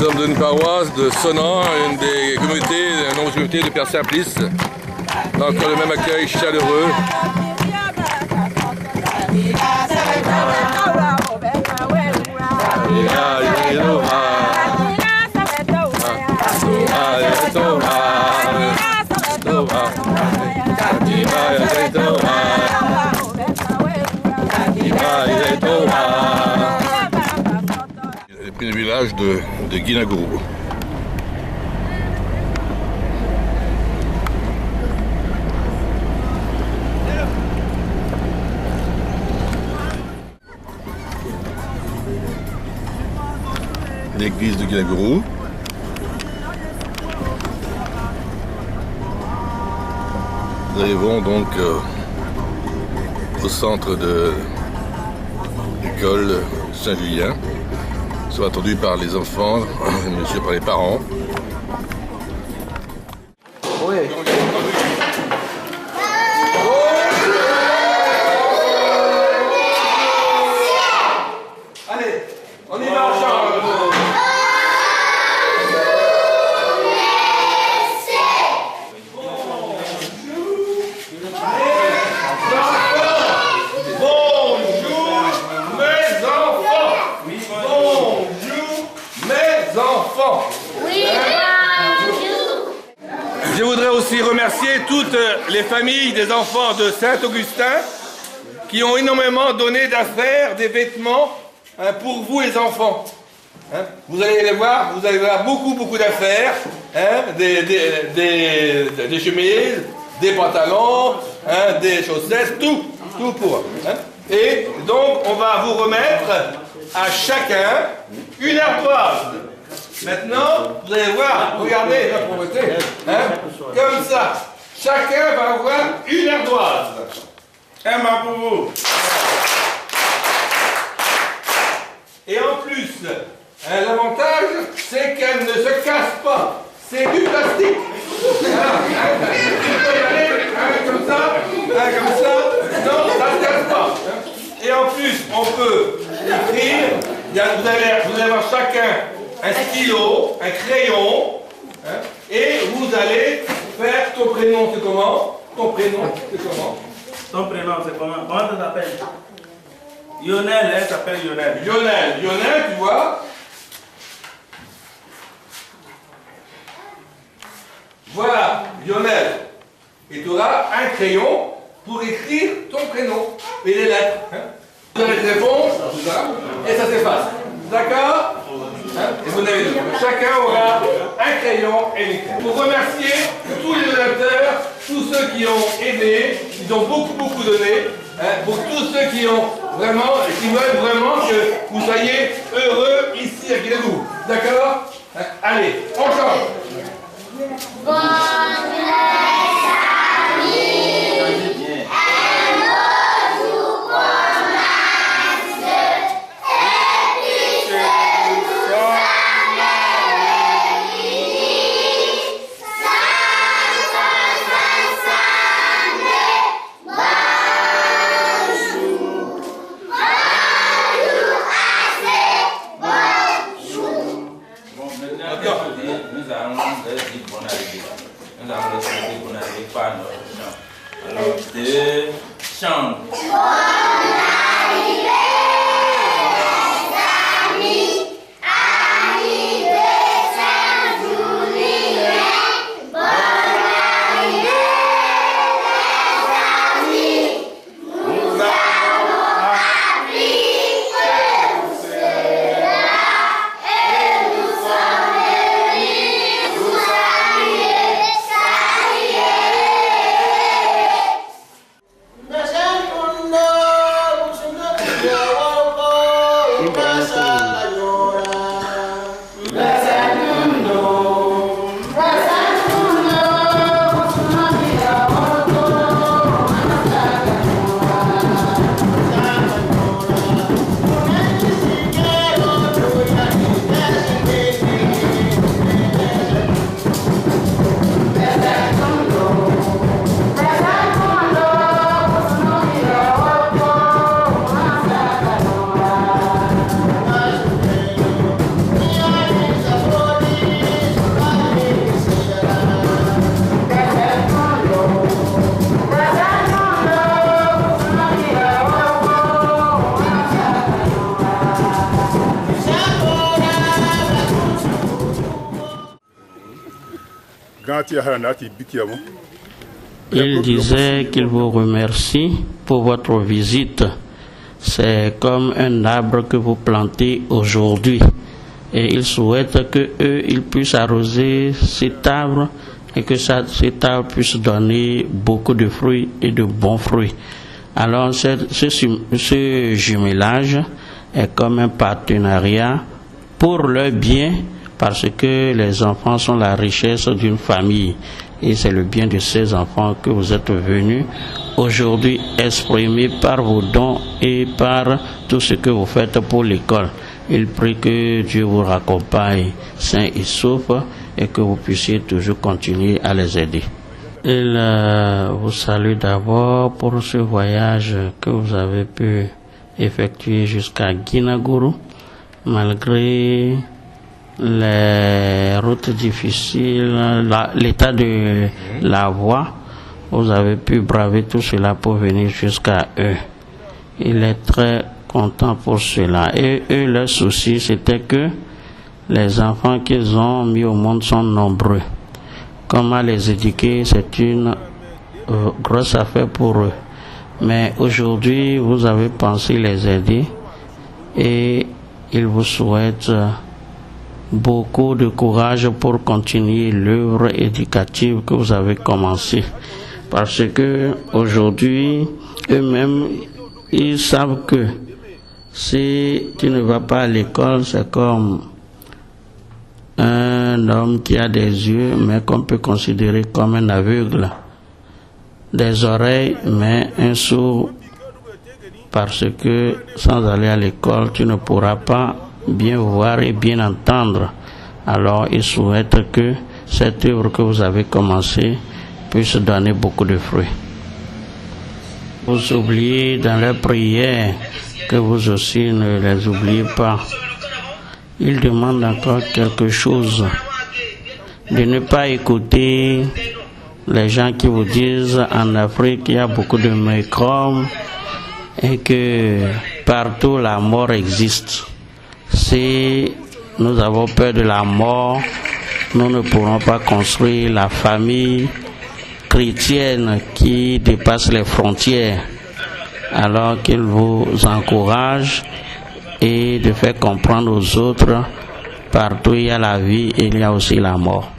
sommes d'une paroisse de Sonant, une des communautés, une nombreuses communautés de Père Simplice. Donc le même accueil chaleureux. Le village de Guinagourou. L'église de Guinagourou. Nous arrivons donc au centre de l'école Saint-Julien. Nous sommes attendus par les enfants, monsieur par les parents. Oui. Allez, on y va, Charles. Je voudrais aussi remercier toutes les familles des enfants de Saint-Augustin qui ont énormément donné d'affaires, des vêtements pour vous les enfants. Vous allez les voir, vous allez voir beaucoup d'affaires, des chemises, des pantalons, des chaussettes, tout pour. Et donc on va vous remettre à chacun une ardoise. Maintenant, vous allez voir, regardez la pauvreté, comme ça. Chacun va avoir une ardoise. Un main pour vous. Et en plus, l'avantage, c'est qu'elle ne se casse pas. C'est du plastique. Comme ça, non, ça ne se casse pas. Et en plus, on peut écrire, vous allez avoir chacun un stylo, un crayon, et vous allez faire ton prénom, c'est comment? Ton prénom, c'est comment? Ton prénom, c'est comment? Comment tu t'appelles? Lionel, elle s'appelle Lionel. Lionel, tu vois? Voilà, Lionel. Et tu auras un crayon pour écrire ton prénom et les lettres. Vous avez des réponses, et ça s'efface. D'accord? Et vous avez deux. Chacun aura un crayon et une craie. Pour remercier tous les donateurs, tous ceux qui ont aidé, ils ont beaucoup donné, pour tous ceux qui ont vraiment, qui veulent vraiment que vous soyez heureux ici à Guinagourou. D'accord? Allez, on chante. Nous allons dire bonne arrivée. Il disait qu'il vous remercie pour votre visite. C'est comme un arbre que vous plantez aujourd'hui. Et il souhaite qu'ils puissent arroser cet arbre et que cet arbre puisse donner beaucoup de fruits et de bons fruits. Alors ce jumelage est comme un partenariat pour le bien, parce que les enfants sont la richesse d'une famille. Et c'est le bien de ces enfants que vous êtes venus aujourd'hui exprimer par vos dons et par tout ce que vous faites pour l'école. Il prie que Dieu vous raccompagne sain et sauf et que vous puissiez toujours continuer à les aider. Il vous salue d'abord pour ce voyage que vous avez pu effectuer jusqu'à Guinagourou, malgré les routes difficiles, l'état de la voie. Vous avez pu braver tout cela pour venir jusqu'à eux. Il est très content pour cela. Et eux, leur souci, c'était que les enfants qu'ils ont mis au monde sont nombreux. Comment les éduquer, c'est une grosse affaire pour eux. Mais aujourd'hui, vous avez pensé les aider et ils vous souhaitent beaucoup de courage pour continuer l'œuvre éducative que vous avez commencée. Parce que aujourd'hui, eux-mêmes, ils savent que si tu ne vas pas à l'école, c'est comme un homme qui a des yeux, mais qu'on peut considérer comme un aveugle, des oreilles, mais un sourd, parce que sans aller à l'école, tu ne pourras pas bien voir et bien entendre. Alors, il souhaite que cette œuvre que vous avez commencée puisse donner beaucoup de fruits. Vous oubliez dans leurs prières, que vous aussi ne les oubliez pas. Il demande encore quelque chose, de ne pas écouter les gens qui vous disent en Afrique il y a beaucoup de microbes et que partout la mort existe. Si nous avons peur de la mort, nous ne pourrons pas construire la famille chrétienne qui dépasse les frontières. Alors qu'il vous encourage et de faire comprendre aux autres, partout il y a la vie et il y a aussi la mort.